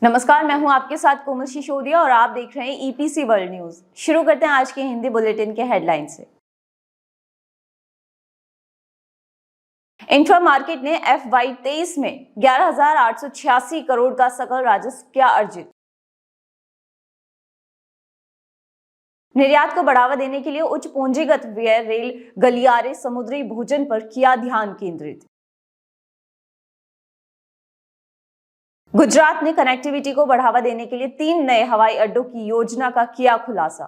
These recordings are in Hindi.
नमस्कार, मैं हूं आपके साथ कोमल सिसोदिया और आप देख रहे हैं ईपीसी वर्ल्ड न्यूज। शुरू करते हैं आज के हिंदी बुलेटिन के हेडलाइन से। इंफ्रा मार्केट ने FY23 में 11,886 करोड़ का सकल राजस्व किया अर्जित। निर्यात को बढ़ावा देने के लिए उच्च पूंजीगत व्यय, रेल, गलियारे, समुद्री भोजन पर किया ध्यान केंद्रित। गुजरात ने कनेक्टिविटी को बढ़ावा देने के लिए 3 नए हवाई अड्डों की योजना का किया खुलासा।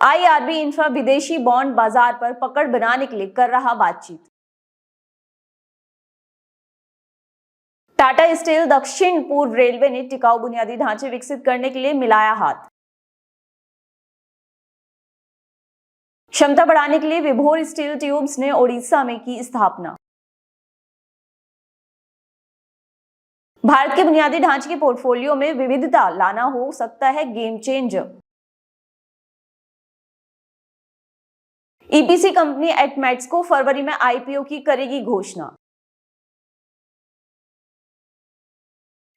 IRB इंफ्रा विदेशी बॉन्ड बाजार पर पकड़ बनाने के लिए कर रहा बातचीत। टाटा स्टील दक्षिण पूर्व रेलवे ने टिकाऊ बुनियादी ढांचे विकसित करने के लिए मिलाया हाथ। क्षमता बढ़ाने के लिए विभोर स्टील ट्यूब्स ने ओडिशा में की स्थापना। भारत के बुनियादी ढांचे के पोर्टफोलियो में विविधता लाना हो सकता है गेम चेंजर। ईपीसी कंपनी एटमेट्स को फरवरी में IPO की करेगी घोषणा।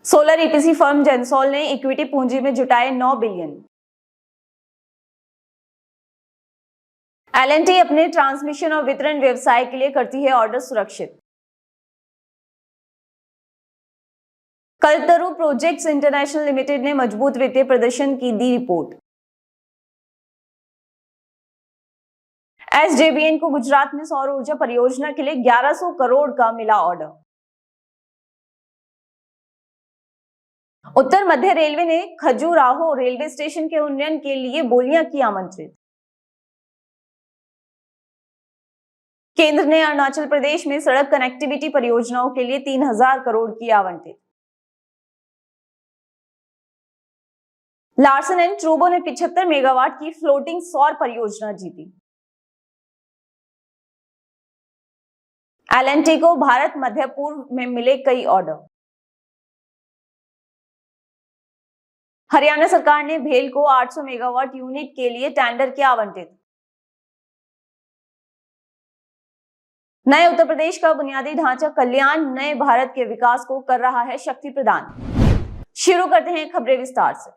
सोलर EPC फर्म जेंसॉल ने इक्विटी पूंजी में जुटाए 9 बिलियन। L&T अपने ट्रांसमिशन और वितरण व्यवसाय के लिए करती है ऑर्डर सुरक्षित। कल्पतरू प्रोजेक्ट्स इंटरनेशनल लिमिटेड ने मजबूत वित्तीय प्रदर्शन की दी रिपोर्ट। SJVN को गुजरात में सौर ऊर्जा परियोजना के लिए 1100 करोड़ का मिला ऑर्डर। उत्तर मध्य रेलवे ने खजुराहो रेलवे स्टेशन के उन्नयन के लिए बोलियां की आमंत्रित। केंद्र ने अरुणाचल प्रदेश में सड़क कनेक्टिविटी परियोजनाओं के लिए 3000 करोड़ की आवंटित। लार्सन एंड ट्रूबो ने 75 मेगावाट की फ्लोटिंग सौर परियोजना जीती। L&T को भारत मध्य पूर्व में मिले कई ऑर्डर। हरियाणा सरकार ने भेल को 800 मेगावाट यूनिट के लिए टेंडर किया आवंटित। नए उत्तर प्रदेश का बुनियादी ढांचा कल्याण नए भारत के विकास को कर रहा है शक्ति प्रदान। शुरू करते हैं खबरें विस्तार से।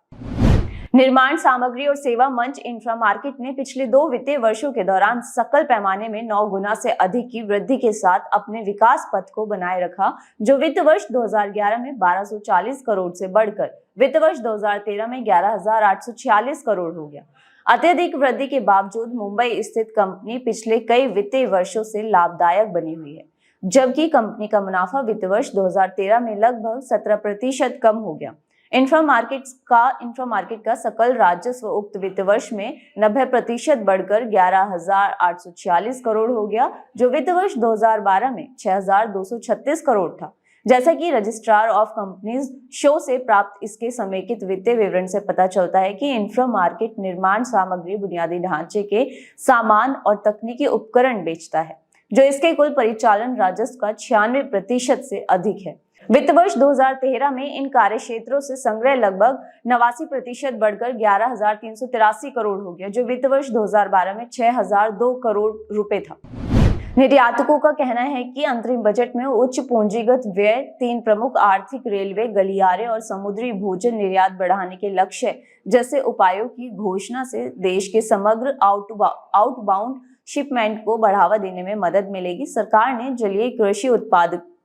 निर्माण सामग्री और सेवा मंच इंफ्रा मार्केट ने पिछले 2 वित्तीय वर्षों के दौरान सकल पैमाने में 9 गुना से अधिक की वृद्धि के साथ अपने विकास पथ को बनाए रखा, जो वित्त वर्ष 2011 में 1240 करोड़ से बढ़कर वित्त वर्ष 2013 में 11,846 करोड़ हो गया। अत्यधिक वृद्धि के बावजूद मुंबई स्थित कंपनी पिछले कई वित्तीय वर्षों से लाभदायक बनी हुई है, जबकि कंपनी का मुनाफा वित्त वर्ष 2013 में लगभग 17% कम हो गया। इंफ्रा मार्केट का सकल राजस्व उक्त वित्त वर्ष में 90% बढ़कर 11,846 करोड़ हो गया, जो वित्त वर्ष 2012 में 6,236 करोड़ था। जैसा कि रजिस्ट्रार ऑफ कंपनीज शो से प्राप्त इसके समेकित वित्तीय विवरण से पता चलता है कि इंफ्रा मार्केट निर्माण सामग्री, बुनियादी ढांचे के सामान और तकनीकी उपकरण बेचता है, जो इसके कुल परिचालन राजस्व का 96% से अधिक है। वित्त वर्ष 2013 में इन कार्य क्षेत्रों से संग्रह लगभग 89% बढ़कर 11,383 करोड़ हो गया, जो वित्त वर्ष 2012 में 6,002 करोड़ रुपए था। निर्यातकों का कहना है कि अंतरिम बजट में उच्च पूंजीगत व्यय, 3 प्रमुख आर्थिक, रेलवे, गलियारे और समुद्री भोजन निर्यात बढ़ाने के लक्ष्य जैसे उपायों की घोषणा से देश के समग्र आउटबाउंड शिपमेंट को बढ़ावा देने में मदद मिलेगी। सरकार ने जलीय कृषि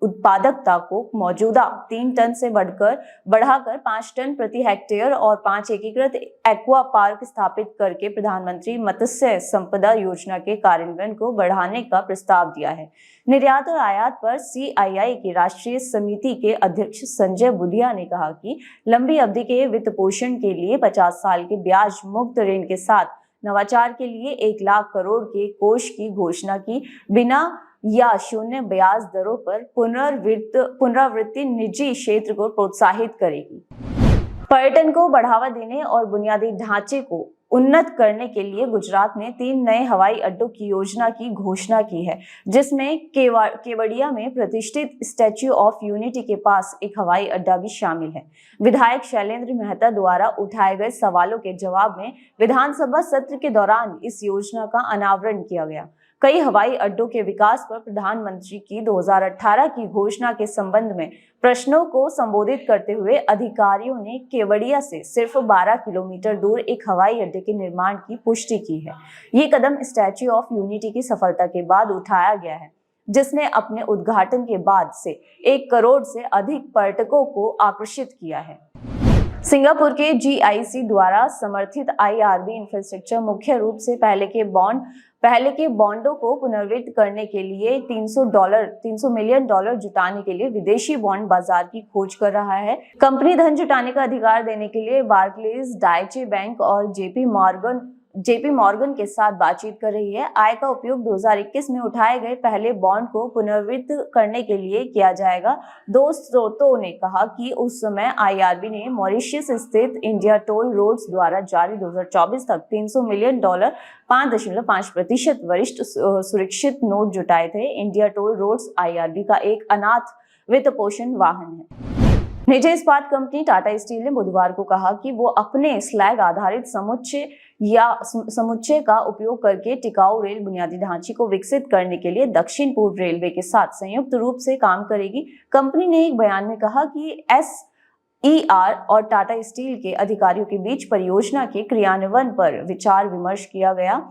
उत्पादकता को मौजूदा 3 टन से बढ़ाकर 5 टन प्रति हेक्टेयर और 5 एकीकृत एक्वा पार्क स्थापित करके प्रधानमंत्री मत्स्य संपदा योजना के कार्यान्वयन को बढ़ाने का प्रस्ताव दिया है। निर्यात और आयात पर CII की राष्ट्रीय समिति के अध्यक्ष संजय बुधिया ने कहा कि लंबी अवधि के वित्त पोषण के लिए 50 साल के ब्याज मुक्त ऋण के साथ नवाचार के लिए 1 लाख करोड़ के कोष की घोषणा की बिना या शून्य ब्याज दरों पर पुनरावृत्ति निजी क्षेत्र को प्रोत्साहित करेगी। पर्यटन को बढ़ावा देने और बुनियादी ढांचे को उन्नत करने के लिए गुजरात ने 3 नए हवाई अड्डों की योजना की घोषणा की है, जिसमें केवड़िया में प्रतिष्ठित स्टैच्यू ऑफ यूनिटी के पास एक हवाई अड्डा भी शामिल है। विधायक शैलेंद्र मेहता द्वारा उठाए गए सवालों के जवाब में विधानसभा सत्र के दौरान इस योजना का अनावरण किया गया। कई हवाई अड्डों के विकास पर प्रधानमंत्री की 2018 की घोषणा के संबंध में प्रश्नों को संबोधित करते हुए अधिकारियों ने केवड़िया से सिर्फ 12 किलोमीटर दूर एक हवाई अड्डे के निर्माण की पुष्टि की है। ये कदम स्टैच्यू ऑफ यूनिटी की सफलता के बाद उठाया गया है, जिसने अपने उद्घाटन के बाद से 1 करोड़ से अधिक पर्यटकों को आकर्षित किया है। सिंगापुर के GIC द्वारा समर्थित IRB इंफ्रास्ट्रक्चर मुख्य रूप से पहले के बॉन्डों को पुनर्वित्त करने के लिए $300 मिलियन जुटाने के लिए विदेशी बॉन्ड बाजार की खोज कर रहा है। कंपनी धन जुटाने का अधिकार देने के लिए बार्कलेज, डाइचे बैंक और JP मॉर्गन के साथ बातचीत कर रही है। आय का उपयोग 2021 में उठाए गए पहले बॉन्ड को पुनर्वित्त करने के लिए किया जाएगा। 2 स्रोतों ने कहा कि उस समय IRB ने मॉरिशस स्थित इंडिया टोल रोड्स द्वारा जारी 2024 तक $300 मिलियन 5.5% वरिष्ठ सुरक्षित नोट जुटाए थे। इंडिया टोल रोड्स IRB का एक अनाथ वित्त पोषण वाहन है। निजी इस्पात कंपनी टाटा स्टील ने बुधवार को कहा कि वो अपने स्लैग आधारित समुच्चय का उपयोग करके टिकाऊ रेल बुनियादी ढांचे को विकसित करने के लिए दक्षिण पूर्व रेलवे के साथ संयुक्त रूप से काम करेगी। कंपनी ने एक बयान में कहा कि SER और टाटा स्टील के अधिकारियों के बीच परियोजना के क्रियान्वयन पर विचार विमर्श किया गया।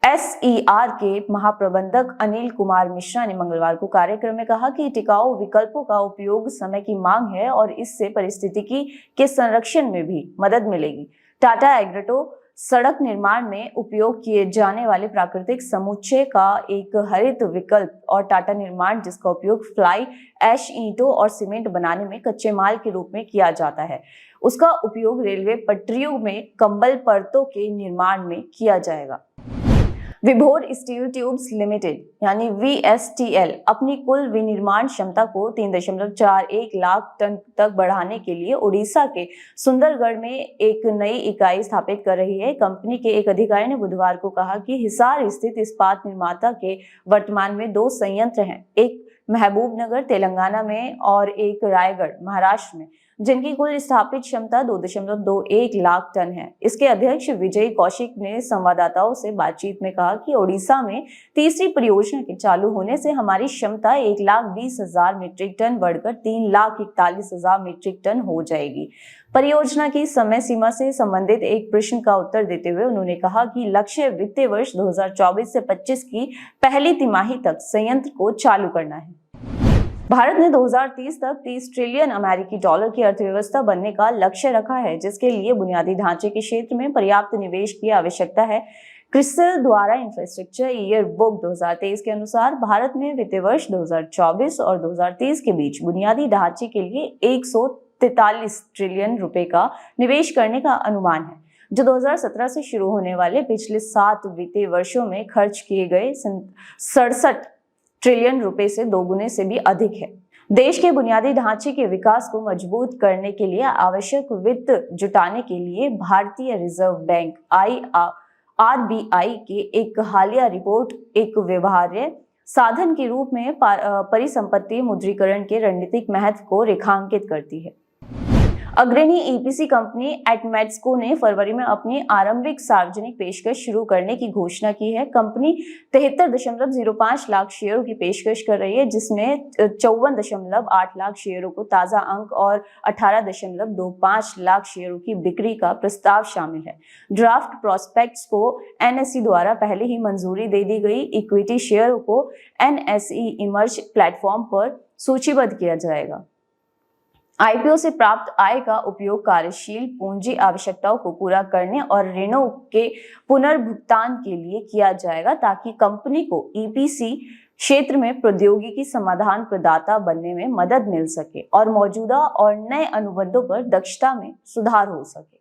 SER के महाप्रबंधक अनिल कुमार मिश्रा ने मंगलवार को कार्यक्रम में कहा कि टिकाऊ विकल्पों का उपयोग समय की मांग है और इससे पारिस्थितिकी के संरक्षण में भी मदद मिलेगी। टाटा एग्रोटो सड़क निर्माण में उपयोग किए जाने वाले प्राकृतिक समुच्चय का एक हरित विकल्प और टाटा निर्माण, जिसका उपयोग फ्लाई ऐश, ईंटों और सीमेंट बनाने में कच्चे माल के रूप में किया जाता है, उसका उपयोग रेलवे पटरियों में कंबल परतों के निर्माण में किया जाएगा। विभोर स्टील ट्यूब्स लिमिटेड यानी VSTL अपनी कुल विनिर्माण क्षमता को 3.41 लाख टन तक बढ़ाने के लिए ओडिशा के सुंदरगढ़ में एक नई इकाई स्थापित कर रही है। कंपनी के एक अधिकारी ने बुधवार को कहा कि हिसार स्थित इस्पात निर्माता के वर्तमान में 2 संयंत्र हैं, एक महबूबनगर तेलंगाना में और एक रायगढ़ महाराष्ट्र में, जिनकी कुल स्थापित क्षमता 2.21 लाख टन है। इसके अध्यक्ष विजय कौशिक ने संवाददाताओं से बातचीत में कहा कि ओडिशा में तीसरी परियोजना के चालू होने से हमारी क्षमता 1,20,000 मीट्रिक टन बढ़कर 3,41,000 मीट्रिक टन हो जाएगी। परियोजना की समय सीमा से संबंधित एक प्रश्न का उत्तर देते हुए उन्होंने कहा कि लक्ष्य वित्तीय वर्ष 2024 से 25 की पहली तिमाही तक संयंत्र को चालू करना है। भारत ने 2030 तक $30 ट्रिलियन अमेरिकी डॉलर की अर्थव्यवस्था बनने का लक्ष्य रखा है, जिसके लिए बुनियादी ढांचे के क्षेत्र में पर्याप्त निवेश की आवश्यकता है। क्रिसिल द्वारा इंफ्रास्ट्रक्चर ईयर बुक 2023 के अनुसार भारत में वित्तीय वर्ष 2024 और 2030 के बीच बुनियादी ढांचे के लिए 143 ट्रिलियन रुपए का निवेश करने का अनुमान है, जो 2017 से शुरू होने वाले पिछले 7 वित्तीय वर्षों में खर्च किए गए 67 ट्रिलियन रुपए से 2 गुने से भी अधिक है। देश के बुनियादी ढांचे के विकास को मजबूत करने के लिए आवश्यक वित्त जुटाने के लिए भारतीय रिजर्व बैंक RBI की एक हालिया रिपोर्ट एक व्यवहार्य साधन के रूप में परिसंपत्ति मुद्रीकरण के रणनीतिक महत्व को रेखांकित करती है। अग्रणी EPC कंपनी एटमेस्को ने फरवरी में अपनी आरंभिक सार्वजनिक पेशकश शुरू करने की घोषणा की है। कंपनी 73.05 लाख शेयरों की पेशकश कर रही है, जिसमें 54.8 लाख शेयरों को ताजा अंक और 18.25 लाख शेयरों की बिक्री का प्रस्ताव शामिल है। ड्राफ्ट प्रोस्पेक्ट्स को NSE द्वारा पहले ही मंजूरी दे दी गई इक्विटी शेयरों को NSE इमर्ज प्लेटफॉर्म पर सूचीबद्ध किया जाएगा। IPO से प्राप्त आय का उपयोग कार्यशील पूंजी आवश्यकताओं को पूरा करने और ऋणों के पुनर्भुगतान के लिए किया जाएगा, ताकि कंपनी को EPC क्षेत्र में प्रौद्योगिकी समाधान प्रदाता बनने में मदद मिल सके और मौजूदा और नए अनुबंधों पर दक्षता में सुधार हो सके।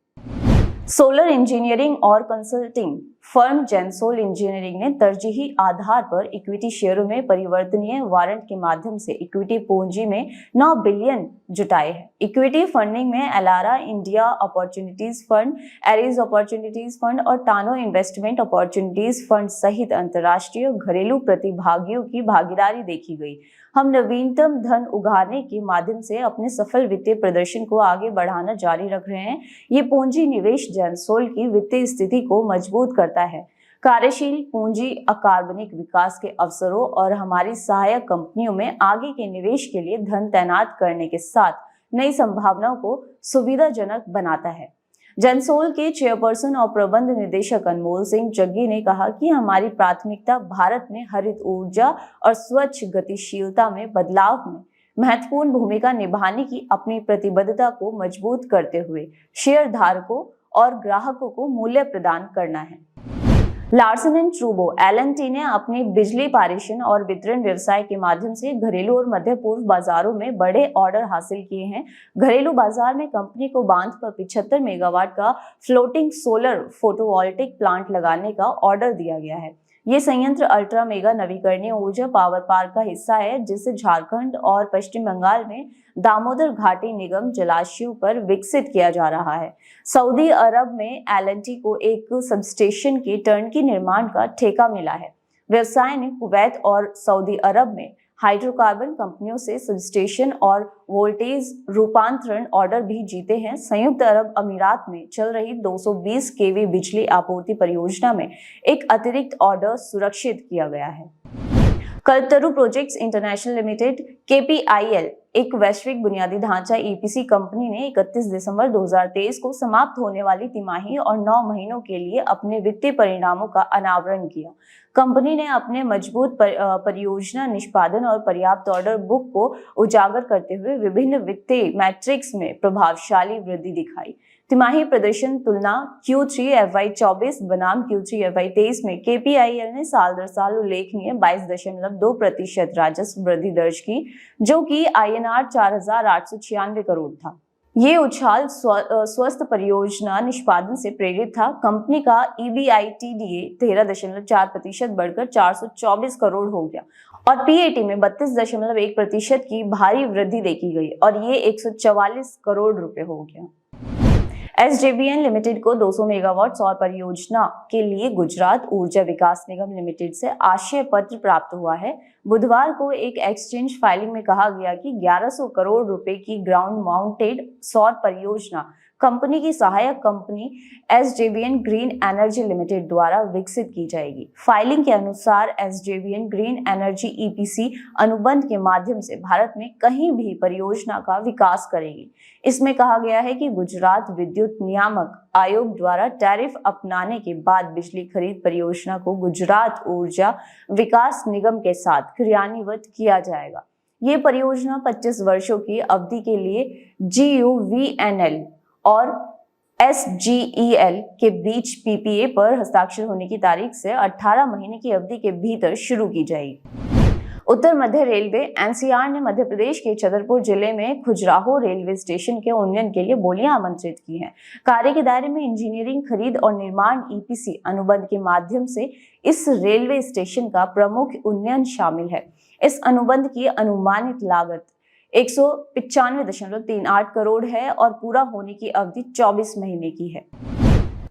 सोलर इंजीनियरिंग और कंसल्टिंग फर्म जेनसोल इंजीनियरिंग ने तरजीही आधार पर इक्विटी शेयरों में परिवर्तनीय वारंट के माध्यम से इक्विटी पूंजी में 9 बिलियन जुटाए हैं। इक्विटी फंडिंग में Elara India opportunities fund, एरिज opportunities fund और टानो इन्वेस्टमेंट अपॉर्चुनिटीज फंड सहित अंतर्राष्ट्रीय घरेलू प्रतिभागियों की भागीदारी देखी गई। हम नवीनतम धन उगारने के माध्यम से अपने सफल वित्तीय प्रदर्शन को आगे बढ़ाना जारी रख रहे हैं। ये पूंजी निवेश जेनसोल की वित्तीय स्थिति को मजबूत करता है। कार्यशील पूंजी, अकार्बनिक विकास के अवसरों और हमारी सहायक कंपनियों में आगे के निवेश के लिए धन तैनात करने के साथ नई संभावनाओं को सुविधाजनक बनाता है। जनसोल के चेयरपर्सन और प्रबंध निदेशक अनमोल सिंह जग्गी ने कहा कि हमारी प्राथमिकता भारत में हरित ऊर्जा और स्वच्छ गतिशीलता में बदलाव में महत्वपूर्ण भूमिका निभाने की अपनी प्रतिबद्धता को मजबूत करते हुए शेयर धारकों और ग्राहकों को मूल्य प्रदान करना है। लार्सन एंड टूब्रो (LNT) ने अपने बिजली पारेषण और वितरण व्यवसाय के माध्यम से घरेलू और मध्य पूर्व बाजारों में बड़े ऑर्डर हासिल किए हैं। घरेलू बाजार में कंपनी को बांध पर 75 मेगावाट का फ्लोटिंग सोलर फोटोवोल्टिक प्लांट लगाने का ऑर्डर दिया गया है। ये संयंत्र अल्ट्रा मेगा नवीकरणीय ऊर्जा पावर पार्क का हिस्सा है, जिसे झारखंड और पश्चिम बंगाल में दामोदर घाटी निगम जलाशयों पर विकसित किया जा रहा है। सऊदी अरब में LNT को एक सबस्टेशन के टर्नकी निर्माण का ठेका मिला है। व्यवसाय ने कुवैत और सऊदी अरब में हाइड्रोकार्बन कंपनियों से सबस्टेशन और वोल्टेज रूपांतरण ऑर्डर भी जीते हैं। संयुक्त अरब अमीरात में चल रही 220 kV बिजली आपूर्ति परियोजना में एक अतिरिक्त ऑर्डर सुरक्षित किया गया है। कल्पतरु प्रोजेक्ट्स इंटरनेशनल लिमिटेड KPIL एक वैश्विक बुनियादी ढांचा EPC कंपनी ने 31 दिसंबर 2023 को समाप्त होने वाली तिमाही और 9 महीनों के लिए अपने वित्तीय परिणामों का अनावरण किया। कंपनी ने अपने मजबूत परियोजना निष्पादन और पर्याप्त ऑर्डर बुक को उजागर करते हुए विभिन्न वित्तीय मैट्रिक्स में प्रभावशाली वृद्धि दिखाई। तिमाही प्रदर्शन तुलना Q3 FY24 बनाम Q3 FY23 में KPIL ने साल दर साल उल्लेखनीय 22.2% राजस्व वृद्धि दर्ज की, जो कि INR 4,896 करोड़ था। ये उछाल स्वस्थ परियोजना निष्पादन से प्रेरित था। कंपनी का EBITDA 13.4% बढ़कर 424 करोड़ हो गया और PAT में 32.1% की भारी वृद्धि देखी गई और ये 144 करोड़ रुपए हो गया। SJVN लिमिटेड को 200 मेगावाट सौर परियोजना के लिए गुजरात ऊर्जा विकास निगम लिमिटेड से आशय पत्र प्राप्त हुआ है। बुधवार को एक एक्सचेंज फाइलिंग में कहा गया कि 1100 करोड़ रुपए की ग्राउंड माउंटेड सौर परियोजना कंपनी की सहायक company SJVN green energy limited द्वारा विकसित की जाएगी। फाइलिंग के अनुसार SJVN ग्रीन एनर्जी EPC अनुबंध के माध्यम से भारत में कहीं भी परियोजना का विकास करेगी। इसमें कहा गया है कि गुजरात विद्युत नियामक आयोग द्वारा टैरिफ अपनाने के बाद बिजली खरीद परियोजना को गुजरात ऊर्जा विकास निगम के साथ क्रियान्वित किया जाएगा। ये परियोजना 25 वर्षों की अवधि के लिए GUVNL और SGEL के बीच PPA पर हस्ताक्षर होने की तारीख से 18 महीने की अवधि के भीतर शुरू की जाएगी। उत्तर मध्य रेलवे NCR ने मध्य प्रदेश के छतरपुर जिले में खजुराहो रेलवे स्टेशन के उन्नयन के लिए बोलियां आमंत्रित की हैं। कार्य के दायरे में इंजीनियरिंग, खरीद और निर्माण EPC अनुबंध के माध्यम से इस रेलवे स्टेशन का प्रमुख उन्नयन शामिल है। इस अनुबंध की अनुमानित लागत 195.38 करोड़ है और पूरा होने की अवधि 24 महीने की है।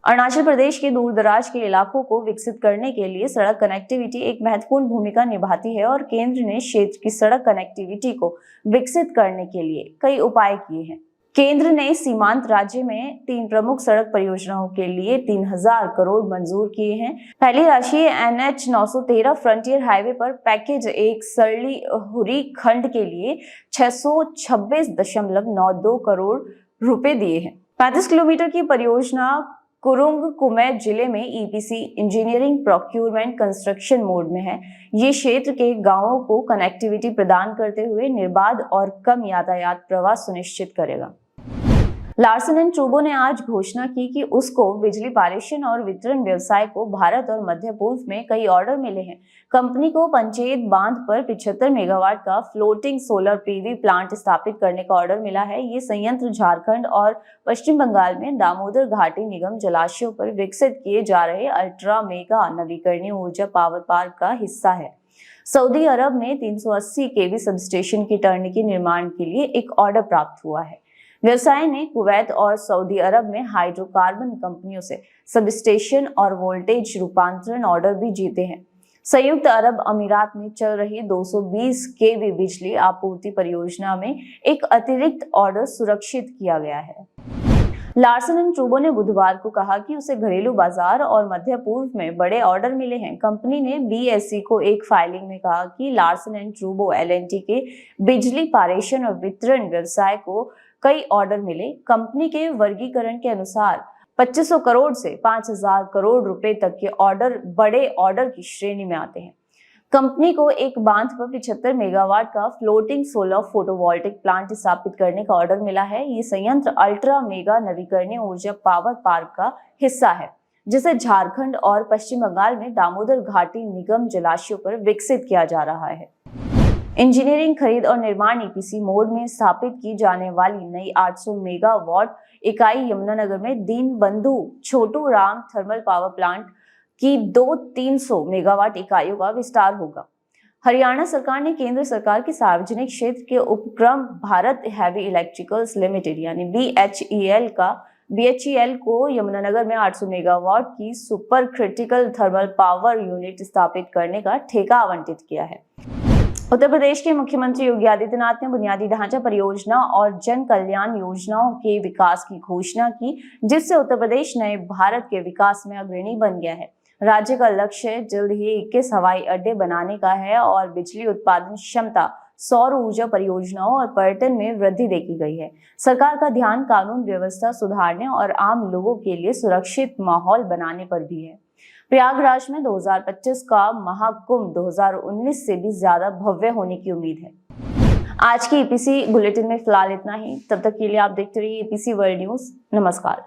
अरुणाचल प्रदेश के दूर दराज के इलाकों को विकसित करने के लिए सड़क कनेक्टिविटी एक महत्वपूर्ण भूमिका निभाती है और केंद्र ने क्षेत्र की सड़क कनेक्टिविटी को विकसित करने के लिए कई उपाय किए हैं। केंद्र ने सीमांत राज्य में 3 प्रमुख सड़क परियोजनाओं के लिए 3000 करोड़ मंजूर किए हैं। पहली राशि NH 913 फ्रंटियर हाईवे पर पैकेज 1 सरली हुरी खंड के लिए 626.92 करोड़ रुपए दिए हैं। 35 किलोमीटर की परियोजना कुरुंग कुमै जिले में EPC engineering procurement construction mode में है। ये क्षेत्र के गांवों को कनेक्टिविटी प्रदान करते हुए निर्बाध और कम यातायात प्रवाह सुनिश्चित करेगा। लार्सन एंड टूब्रो ने आज घोषणा की कि उसको बिजली पारेषण और वितरण व्यवसाय को भारत और मध्य पूर्व में कई ऑर्डर मिले हैं। कंपनी को पंचेत बांध पर 75 मेगावाट का फ्लोटिंग सोलर PV प्लांट स्थापित करने का ऑर्डर मिला है। ये संयंत्र झारखंड और पश्चिम बंगाल में दामोदर घाटी निगम जलाशयों पर विकसित किए जा रहे अल्ट्रा मेगा नवीकरणीय ऊर्जा पावर पार्क का हिस्सा है। सऊदी अरब में 380 kV सबस्टेशन की टर्नकी निर्माण के लिए एक ऑर्डर प्राप्त हुआ है। व्यवसाय ने कुवैत और सऊदी अरब में हाइड्रोकार्बन कंपनियों से सबस्टेशन और वोल्टेज रूपांतरण ऑर्डर भी जीते हैं। संयुक्त अरब अमीरात में चल रही 220 kV बिजली आपूर्ति परियोजना में एक अतिरिक्त ऑर्डर सुरक्षित किया गया है। लार्सन एंड टूब्रो ने बुधवार को कहा कि उसे घरेलू बाजार और मध्य पूर्व में बड़े ऑर्डर मिले हैं। कंपनी ने बीएसई को एक फाइलिंग में कहा कि लार्सन एंड टूब्रो एलएनटी के बिजली पारेषण और वितरण व्यवसाय को कई ऑर्डर मिले। कंपनी के वर्गीकरण के अनुसार 2500 करोड़ से 5000 करोड़ रुपए तक के ऑर्डर बड़े ऑर्डर की श्रेणी में आते हैं। कंपनी को एक बांध पर 75 मेगावाट का फ्लोटिंग सोलर फोटोवोल्टिक प्लांट स्थापित करने का ऑर्डर मिला है। ये संयंत्र अल्ट्रा मेगा नवीकरणीय ऊर्जा पावर पार्क का हिस्सा है, जिसे झारखंड और पश्चिम बंगाल में दामोदर घाटी निगम जलाशयों पर विकसित किया जा रहा है। इंजीनियरिंग, खरीद और निर्माण ईपीसी मोड में स्थापित की जाने वाली नई 800 मेगावाट इकाई यमुनानगर में Deenbandhu Chhotu Ram thermal power plant की 300 मेगावाट इकाइयों का विस्तार होगा। हरियाणा सरकार ने केंद्र सरकार के सार्वजनिक क्षेत्र के उपक्रम भारत हेवी इलेक्ट्रिकल्स लिमिटेड यानी बीएचईएल को यमुनानगर में 800 मेगावाट की super critical thermal power unit स्थापित करने का ठेका आवंटित किया है। उत्तर प्रदेश के मुख्यमंत्री योगी आदित्यनाथ ने बुनियादी ढांचा परियोजना और जन कल्याण योजनाओं के विकास की घोषणा की, जिससे उत्तर प्रदेश नए भारत के विकास में अग्रणी बन गया है। राज्य का लक्ष्य जल्द ही 21 हवाई अड्डे बनाने का है और बिजली उत्पादन क्षमता, सौर ऊर्जा परियोजनाओं और पर्यटन में वृद्धि देखी गई है। सरकार का ध्यान कानून व्यवस्था सुधारने और आम लोगों के लिए सुरक्षित माहौल बनाने पर भी है। प्रयागराज में 2025 का महाकुंभ 2019 से भी ज्यादा भव्य होने की उम्मीद है। आज की ईपीसी बुलेटिन में फिलहाल इतना ही। तब तक के लिए आप देखते रहिए ईपीसी वर्ल्ड न्यूज। नमस्कार।